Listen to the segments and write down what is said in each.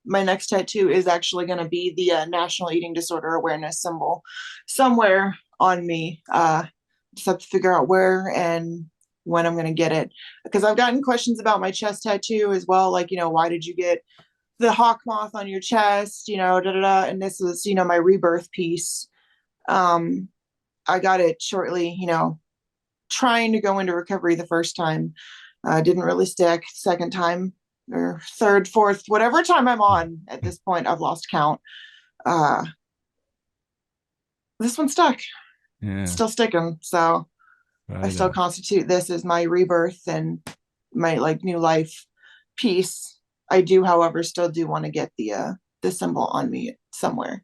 my next tattoo is actually going to be the National Eating Disorder Awareness symbol somewhere on me. Just have to figure out where and when I'm going to get it, because I've gotten questions about my chest tattoo as well. Like, why did you get the hawk moth on your chest? Da da da. And this is, my rebirth piece. I got it shortly, trying to go into recovery the first time. Didn't really stick. Second time or third, fourth, whatever time I'm on at this point, I've lost count. This one stuck. Yeah. Still sticking. So I still constitute this as my rebirth and my new life piece. I do, however, still do want to get the symbol on me somewhere.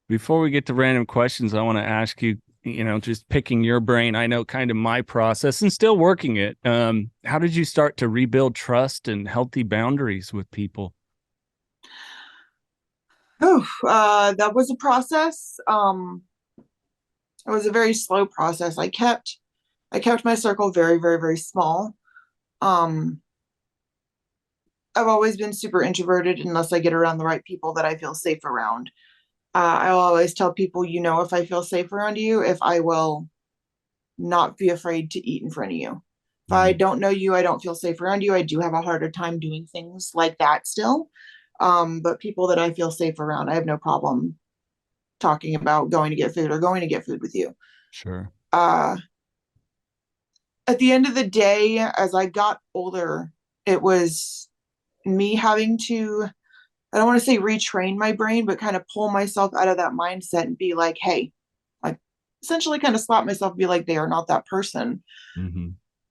Before we get to random questions, I want to ask you, just picking your brain. I know kind of my process and still working it. How did you start to rebuild trust and healthy boundaries with people? Oh, that was a process. It was a very slow process. I kept my circle very, very, very small. Um, I've always been super introverted unless I get around the right people that I feel safe around. I'll always tell people, if I feel safe around you, if I will not be afraid to eat in front of you. If I don't know you, I don't feel safe around you. I do have a harder time doing things like that still. But people that I feel safe around, I have no problem talking about going to get food or going to get food with you. Sure. At the end of the day, as I got older, it was me having to, I don't want to say retrain my brain, but kind of pull myself out of that mindset and be like, hey, like essentially kind of slap myself and be like, they are not that person. Mm-hmm.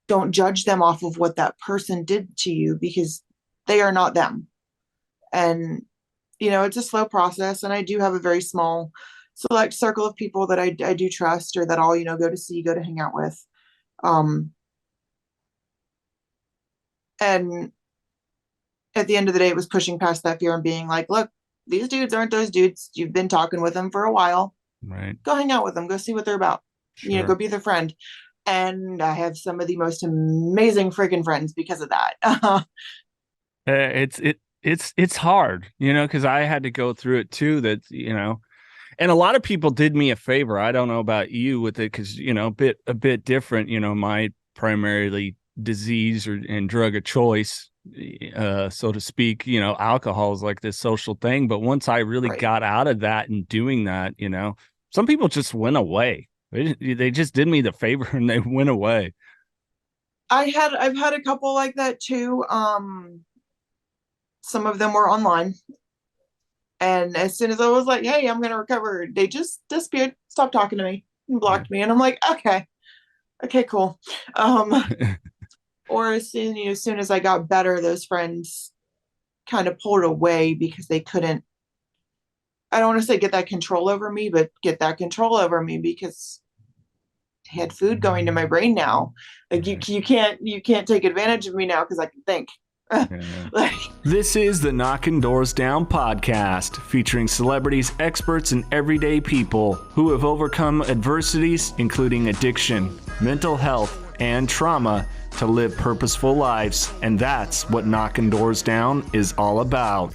Don't judge them off of what that person did to you, because they are not them. And, it's a slow process. And I do have a very small, select circle of people that I do trust, or that I'll, go to hang out with. And at the end of the day, it was pushing past that fear and being like, look, these dudes aren't those dudes. You've been talking with them for a while. Right. Go hang out with them. Go see what they're about. Sure. Go be their friend. And I have some of the most amazing freaking friends because of that. It's hard, because I had to go through it too. That and a lot of people did me a favor. I don't know about you with it, because a bit different. My primarily disease and drug of choice, so to speak. Alcohol is like this social thing. But once I really Right. got out of that and doing that, some people just went away. They just did me the favor and they went away. I've had a couple like that too. Some of them were online. And as soon as I was like, hey, I'm gonna recover, they just disappeared, stopped talking to me, and blocked me. And I'm like, okay, cool. Or as soon as I got better, those friends kind of pulled away because they couldn't, I don't want to say get that control over me, but get that control over me because I had food going to my brain now. Like you can't take advantage of me now because I can think. Yeah. Like, This is the Knockin' Doors Down podcast, featuring celebrities, experts, and everyday people who have overcome adversities, including addiction, mental health, and trauma, to live purposeful lives. And that's what Knockin' Doors Down is all about.